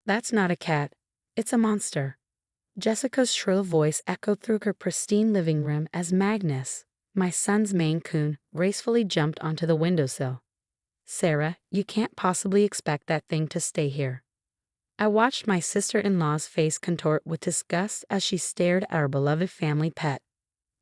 That's not a cat. It's a monster. Jessica's shrill voice echoed through her pristine living room as Magnus, my son's Maine Coon, gracefully jumped onto the windowsill. Sarah, you can't possibly expect that thing to stay here. I watched my sister-in-law's face contort with disgust as she stared at our beloved family pet.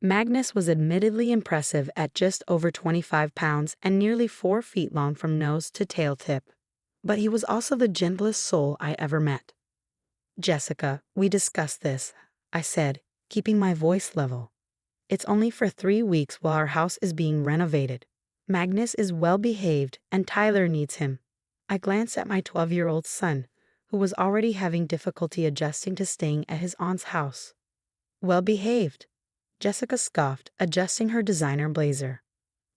Magnus was admittedly impressive at just over 25 pounds and nearly 4 feet long from nose to tail tip. But he was also the gentlest soul I ever met. Jessica, we discussed this, I said, keeping my voice level. It's only for 3 weeks while our house is being renovated. Magnus is well behaved and Tyler needs him. I glanced at my 12-year-old son, who was already having difficulty adjusting to staying at his aunt's house. Well behaved, Jessica scoffed, adjusting her designer blazer.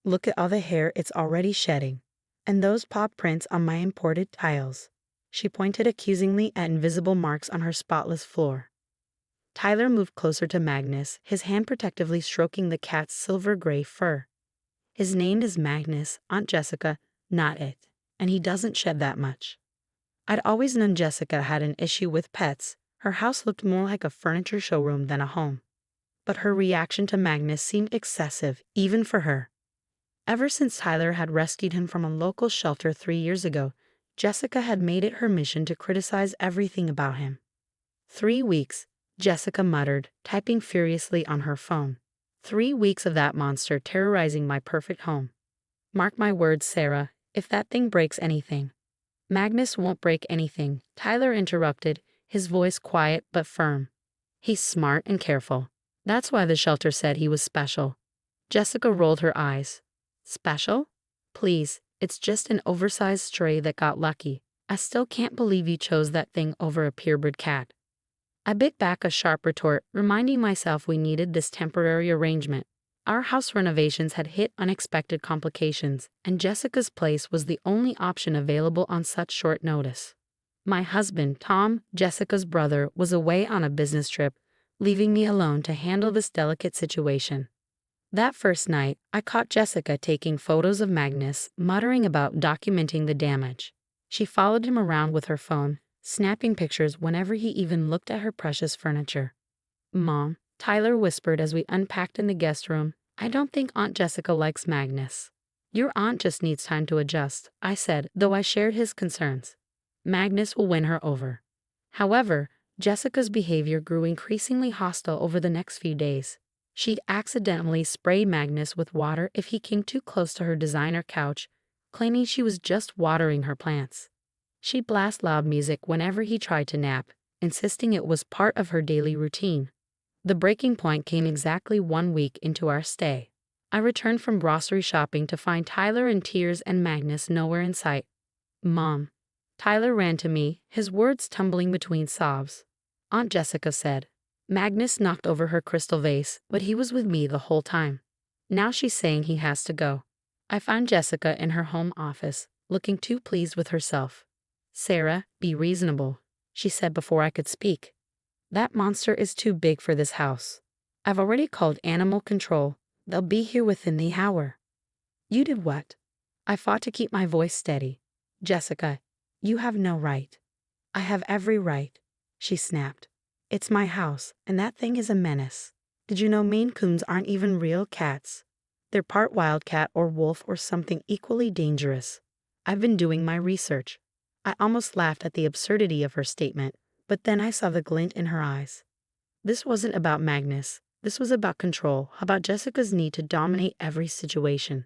Look at all the hair it's already shedding. And those paw prints on my imported tiles. She pointed accusingly at invisible marks on her spotless floor. Tyler moved closer to Magnus, his hand protectively stroking the cat's silver-gray fur. His name is Magnus, Aunt Jessica, not it, and he doesn't shed that much. I'd always known Jessica had an issue with pets. Her house looked more like a furniture showroom than a home. But her reaction to Magnus seemed excessive, even for her. Ever since Tyler had rescued him from a local shelter 3 years ago, Jessica had made it her mission to criticize everything about him. 3 weeks, Jessica muttered, typing furiously on her phone. 3 weeks of that monster terrorizing my perfect home. Mark my words, Sarah, if that thing breaks anything. Magnus won't break anything, Tyler interrupted, his voice quiet but firm. He's smart and careful. That's why the shelter said he was special. Jessica rolled her eyes. Special? Please, it's just an oversized stray that got lucky. I still can't believe you chose that thing over a purebred cat. I bit back a sharp retort, reminding myself we needed this temporary arrangement. Our house renovations had hit unexpected complications, and Jessica's place was the only option available on such short notice. My husband, Tom, Jessica's brother, was away on a business trip, leaving me alone to handle this delicate situation. That first night, I caught Jessica taking photos of Magnus, muttering about documenting the damage. She followed him around with her phone, snapping pictures whenever he even looked at her precious furniture. Mom, Tyler whispered as we unpacked in the guest room, I don't think Aunt Jessica likes Magnus. Your aunt just needs time to adjust, I said, though I shared his concerns. Magnus will win her over. However, Jessica's behavior grew increasingly hostile over the next few days. She'd accidentally spray Magnus with water if he came too close to her designer couch, claiming she was just watering her plants. She'd blast loud music whenever he tried to nap, insisting it was part of her daily routine. The breaking point came exactly 1 week into our stay. I returned from grocery shopping to find Tyler in tears and Magnus nowhere in sight. Mom. Tyler ran to me, his words tumbling between sobs. Aunt Jessica said. Magnus knocked over her crystal vase, but he was with me the whole time. Now she's saying he has to go. I found Jessica in her home office, looking too pleased with herself. Sarah, be reasonable, she said before I could speak. That monster is too big for this house. I've already called animal control. They'll be here within the hour. You did what? I fought to keep my voice steady. Jessica, you have no right. I have every right, she snapped. It's my house, and that thing is a menace. Did you know Maine Coons aren't even real cats? They're part wildcat or wolf or something equally dangerous. I've been doing my research. I almost laughed at the absurdity of her statement, but then I saw the glint in her eyes. This wasn't about Magnus. This was about control, about Jessica's need to dominate every situation.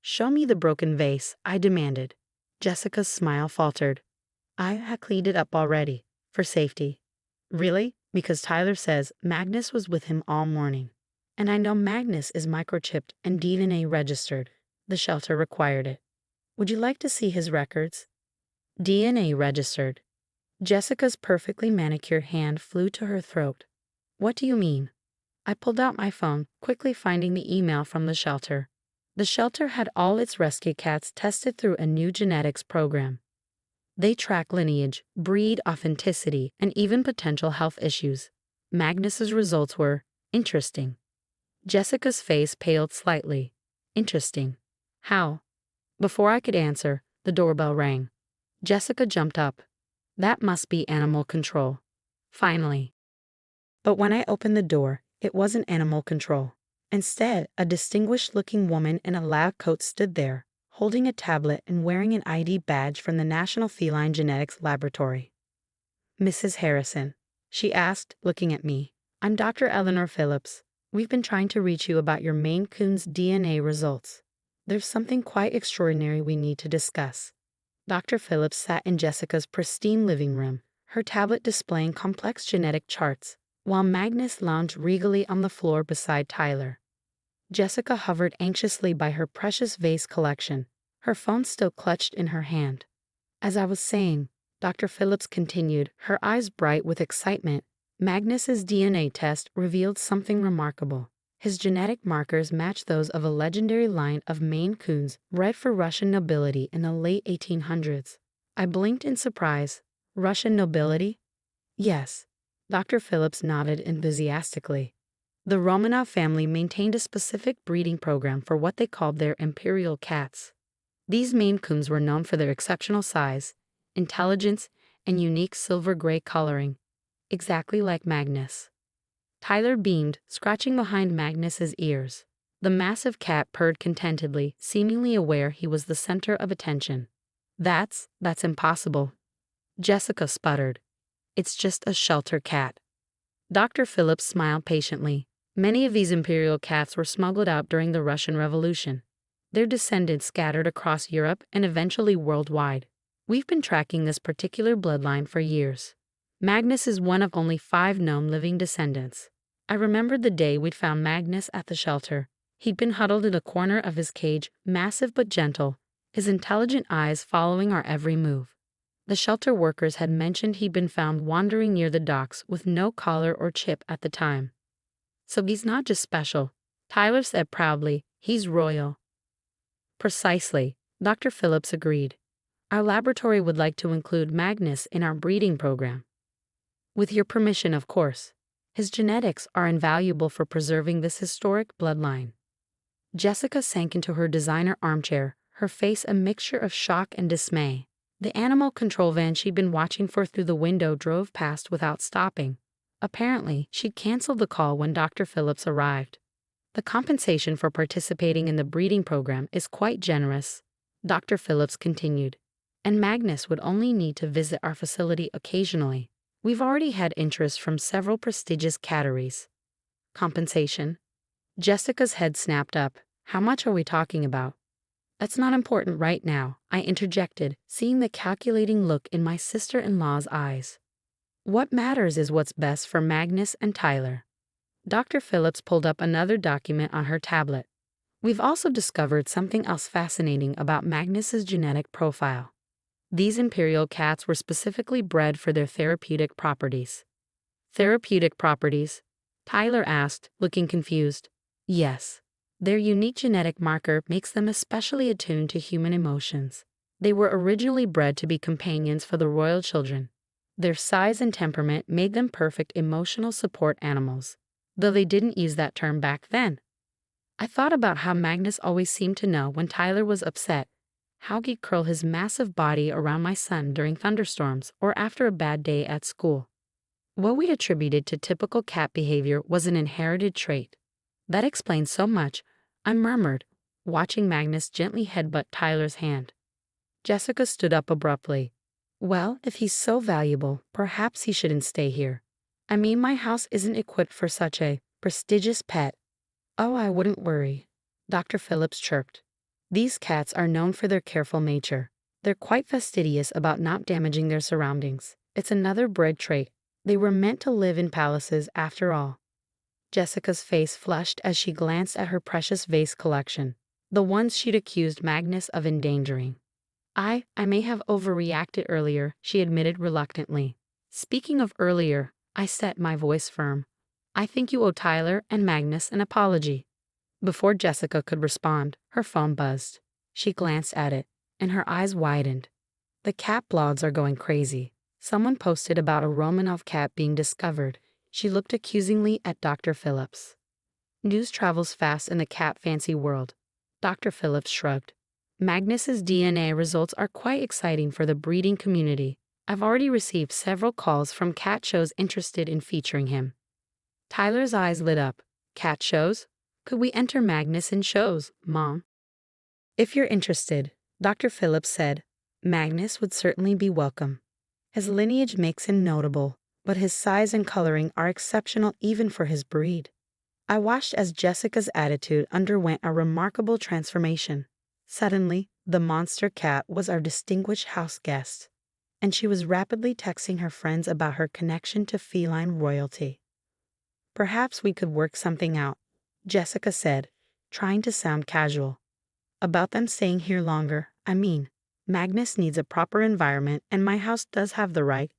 Show me the broken vase, I demanded. Jessica's smile faltered. I had cleaned it up already, for safety. Really? Because Tyler says Magnus was with him all morning. And I know Magnus is microchipped and DNA registered. The shelter required it. Would you like to see his records? DNA registered. Jessica's perfectly manicured hand flew to her throat. What do you mean? I pulled out my phone, quickly finding the email from the shelter. The shelter had all its rescue cats tested through a new genetics program. They track lineage, breed authenticity, and even potential health issues. Magnus's results were interesting. Jessica's face paled slightly. Interesting. How? Before I could answer, the doorbell rang. Jessica jumped up. That must be animal control. Finally. But when I opened the door, it wasn't animal control. Instead, a distinguished-looking woman in a lab coat stood there, holding a tablet and wearing an ID badge from the National Feline Genetics Laboratory. "Mrs. Harrison," she asked, looking at me. "I'm Dr. Eleanor Phillips. We've been trying to reach you about your Maine Coon's DNA results. There's something quite extraordinary we need to discuss." Dr. Phillips sat in Jessica's pristine living room, her tablet displaying complex genetic charts, while Magnus lounged regally on the floor beside Tyler. Jessica hovered anxiously by her precious vase collection, her phone still clutched in her hand. "As I was saying," Dr. Phillips continued, her eyes bright with excitement, "Magnus's DNA test revealed something remarkable. His genetic markers match those of a legendary line of Maine Coons bred for Russian nobility in the late 1800s. I blinked in surprise. "Russian nobility?" "Yes." Dr. Phillips nodded enthusiastically. The Romanov family maintained a specific breeding program for what they called their imperial cats. These Maine Coons were known for their exceptional size, intelligence, and unique silver-gray coloring, exactly like Magnus. Tyler beamed, scratching behind Magnus's ears. The massive cat purred contentedly, seemingly aware he was the center of attention. That's impossible." Jessica sputtered. "It's just a shelter cat." Dr. Phillips smiled patiently. "Many of these imperial cats were smuggled out during the Russian Revolution. Their descendants scattered across Europe and eventually worldwide. We've been tracking this particular bloodline for years. Magnus is one of only 5 known living descendants. I remembered the day we'd found Magnus at the shelter. He'd been huddled in a corner of his cage, massive but gentle, his intelligent eyes following our every move. The shelter workers had mentioned he'd been found wandering near the docks with no collar or chip at the time. So he's not just special," Tyler said proudly, "he's royal." "Precisely," Dr. Phillips agreed. "Our laboratory would like to include Magnus in our breeding program. With your permission, of course. His genetics are invaluable for preserving this historic bloodline." Jessica sank into her designer armchair, her face a mixture of shock and dismay. The animal control van she'd been watching for through the window drove past without stopping. Apparently, she'd canceled the call when Dr. Phillips arrived. "The compensation for participating in the breeding program is quite generous," Dr. Phillips continued, "and Magnus would only need to visit our facility occasionally. We've already had interest from several prestigious catteries." "Compensation?" Jessica's head snapped up. "How much are we talking about?" "That's not important right now," I interjected, seeing the calculating look in my sister-in-law's eyes. "What matters is what's best for Magnus and Tyler." Dr. Phillips pulled up another document on her tablet. "We've also discovered something else fascinating about Magnus's genetic profile. These imperial cats were specifically bred for their therapeutic properties." "Therapeutic properties?" Tyler asked, looking confused. "Yes. Their unique genetic marker makes them especially attuned to human emotions. They were originally bred to be companions for the royal children. Their size and temperament made them perfect emotional support animals, though they didn't use that term back then. I thought about how Magnus always seemed to know when Tyler was upset, how he'd curl his massive body around my son during thunderstorms or after a bad day at school. What we attributed to typical cat behavior was an inherited trait. That explains so much," I murmured, watching Magnus gently headbutt Tyler's hand. Jessica stood up abruptly. "Well, if he's so valuable, perhaps he shouldn't stay here. I mean, my house isn't equipped for such a prestigious pet." "Oh, I wouldn't worry," Dr. Phillips chirped. "These cats are known for their careful nature. They're quite fastidious about not damaging their surroundings. It's another bred trait. They were meant to live in palaces after all." Jessica's face flushed as she glanced at her precious vase collection, the ones she'd accused Magnus of endangering. I may have overreacted earlier," she admitted reluctantly. "Speaking of earlier," I set my voice firm, "I think you owe Tyler and Magnus an apology." Before Jessica could respond, her phone buzzed. She glanced at it, and her eyes widened. The cat blogs are going crazy. Someone posted about a Romanov cat being discovered. She looked accusingly at Dr. Phillips. "News travels fast in the cat fancy world." Dr. Phillips shrugged. "Magnus's DNA results are quite exciting for the breeding community. I've already received several calls from cat shows interested in featuring him. Tyler's eyes lit up. Cat shows? Could we enter Magnus in shows, Mom? If you're interested, Dr. Phillips said, Magnus would certainly be welcome. His lineage makes him notable, but his size and coloring are exceptional even for his breed. I watched as Jessica's attitude underwent a remarkable transformation. Suddenly, the monster cat was our distinguished house guest, and she was rapidly texting her friends about her connection to feline royalty. Perhaps we could work something out, Jessica said, trying to sound casual. About them staying here longer, I mean, Magnus needs a proper environment and my house does have the right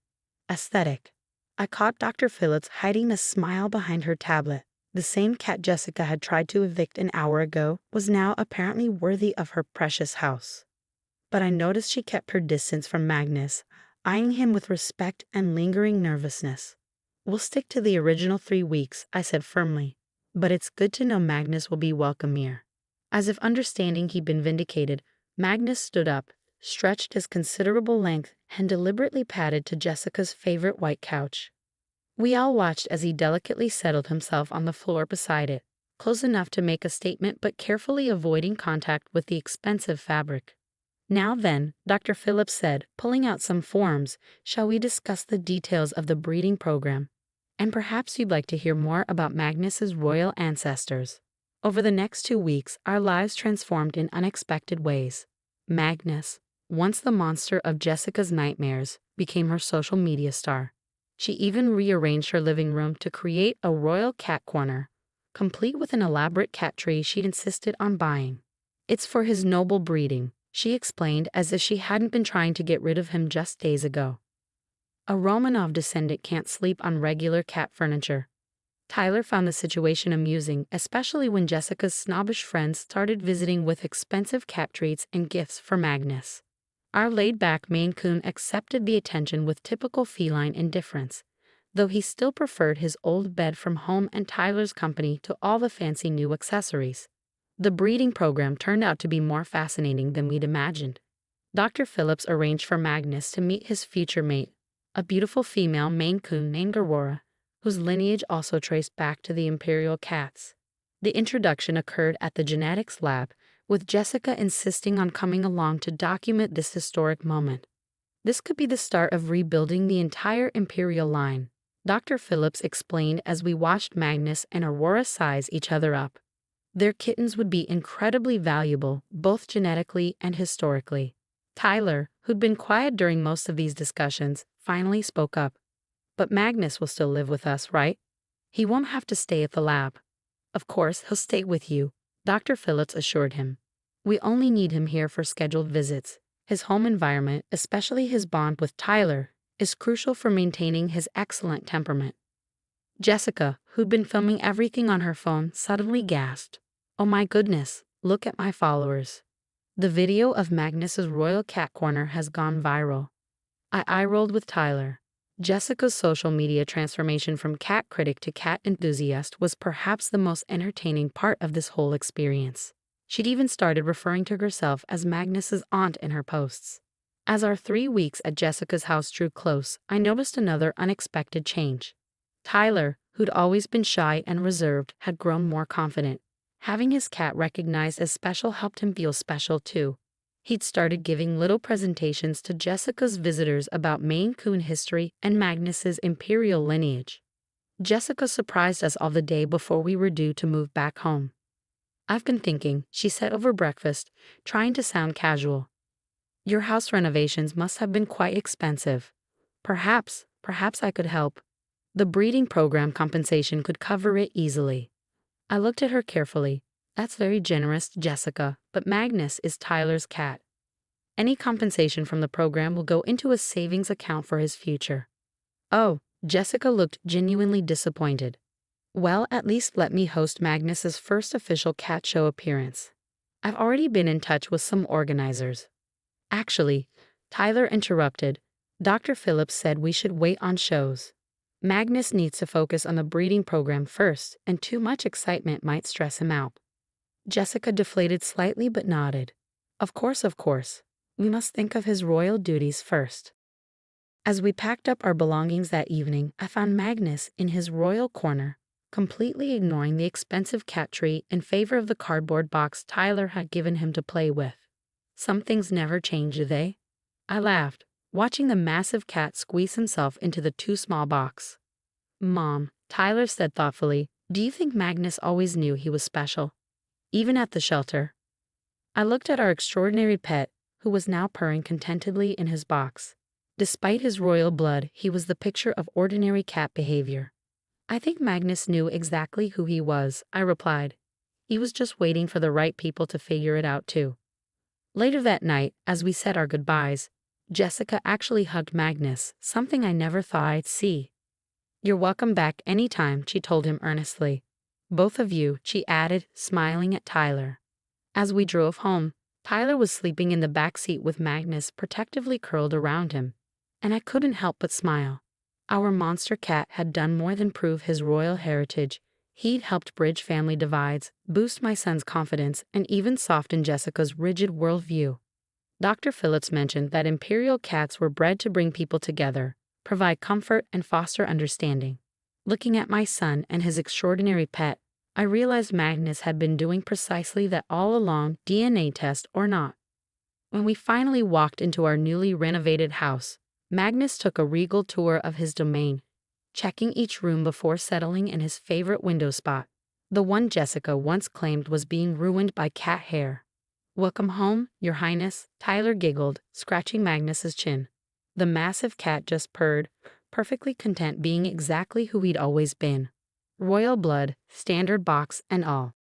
aesthetic. I caught Dr. Phillips hiding a smile behind her tablet. The same cat Jessica had tried to evict an hour ago was now apparently worthy of her precious house. But I noticed she kept her distance from Magnus, eyeing him with respect and lingering nervousness. We'll stick to the original 3 weeks, I said firmly. But it's good to know Magnus will be welcome here. As if understanding he'd been vindicated, Magnus stood up, stretched his considerable length, and deliberately padded to Jessica's favorite white couch. We all watched as he delicately settled himself on the floor beside it, close enough to make a statement but carefully avoiding contact with the expensive fabric. Now then, Dr. Phillips said, pulling out some forms, shall we discuss the details of the breeding program? And perhaps you'd like to hear more about Magnus's royal ancestors. Over the next 2 weeks, our lives transformed in unexpected ways. Magnus, once the monster of Jessica's nightmares, became her social media star. She even rearranged her living room to create a royal cat corner, complete with an elaborate cat tree she'd insisted on buying. It's for his noble breeding, she explained as if she hadn't been trying to get rid of him just days ago. A Romanov descendant can't sleep on regular cat furniture. Tyler found the situation amusing, especially when Jessica's snobbish friends started visiting with expensive cat treats and gifts for Magnus. Our laid-back Maine Coon accepted the attention with typical feline indifference, though he still preferred his old bed from home and Tyler's company to all the fancy new accessories. The breeding program turned out to be more fascinating than we'd imagined. Dr. Phillips arranged for Magnus to meet his future mate, a beautiful female Maine Coon named Aurora, whose lineage also traced back to the imperial cats. The introduction occurred at the genetics lab, with Jessica insisting on coming along to document this historic moment. This could be the start of rebuilding the entire imperial line, Dr. Phillips explained as we watched Magnus and Aurora size each other up. Their kittens would be incredibly valuable, both genetically and historically. Tyler, who'd been quiet during most of these discussions, finally spoke up. But Magnus will still live with us, right? He won't have to stay at the lab. Of course, he'll stay with you, Dr. Phillips assured him. We only need him here for scheduled visits. His home environment, especially his bond with Tyler, is crucial for maintaining his excellent temperament. Jessica, who'd been filming everything on her phone, suddenly gasped. Oh my goodness, look at my followers. The video of Magnus's royal cat corner has gone viral. I eye-rolled with Tyler. Jessica's social media transformation from cat critic to cat enthusiast was perhaps the most entertaining part of this whole experience. She'd even started referring to herself as Magnus's aunt in her posts. As our 3 weeks at Jessica's house drew close, I noticed another unexpected change. Tyler, who'd always been shy and reserved, had grown more confident. Having his cat recognized as special helped him feel special too. He'd started giving little presentations to Jessica's visitors about Maine Coon history and Magnus's imperial lineage. Jessica surprised us all the day before we were due to move back home. I've been thinking, she said over breakfast, trying to sound casual. Your house renovations must have been quite expensive. Perhaps I could help. The breeding program compensation could cover it easily. I looked at her carefully. That's very generous, Jessica, but Magnus is Tyler's cat. Any compensation from the program will go into a savings account for his future. Oh, Jessica looked genuinely disappointed. Well, at least let me host Magnus's first official cat show appearance. I've already been in touch with some organizers. Actually, Tyler interrupted. Dr. Phillips said we should wait on shows. Magnus needs to focus on the breeding program first, and too much excitement might stress him out. Jessica deflated slightly but nodded. Of course. We must think of his royal duties first. As we packed up our belongings that evening, I found Magnus in his royal corner, completely ignoring the expensive cat tree in favor of the cardboard box Tyler had given him to play with. Some things never change, do they? I laughed, watching the massive cat squeeze himself into the too small box. Mom, Tyler said thoughtfully, do you think Magnus always knew he was special? Even at the shelter? I looked at our extraordinary pet, who was now purring contentedly in his box. Despite his royal blood, he was the picture of ordinary cat behavior. I think Magnus knew exactly who he was, I replied. He was just waiting for the right people to figure it out too. Later that night, as we said our goodbyes, Jessica actually hugged Magnus, something I never thought I'd see. You're welcome back anytime, she told him earnestly. Both of you, she added, smiling at Tyler. As we drove home, Tyler was sleeping in the back seat with Magnus protectively curled around him, and I couldn't help but smile. Our monster cat had done more than prove his royal heritage. He'd helped bridge family divides, boost my son's confidence, and even soften Jessica's rigid worldview. Dr. Phillips mentioned that imperial cats were bred to bring people together, provide comfort, and foster understanding. Looking at my son and his extraordinary pet, I realized Magnus had been doing precisely that all along, DNA test or not. When we finally walked into our newly renovated house, Magnus took a regal tour of his domain, checking each room before settling in his favorite window spot, the one Jessica once claimed was being ruined by cat hair. Welcome home, Your Highness, Tyler giggled, scratching Magnus's chin. The massive cat just purred, perfectly content being exactly who he'd always been. Royal blood, standard box, and all.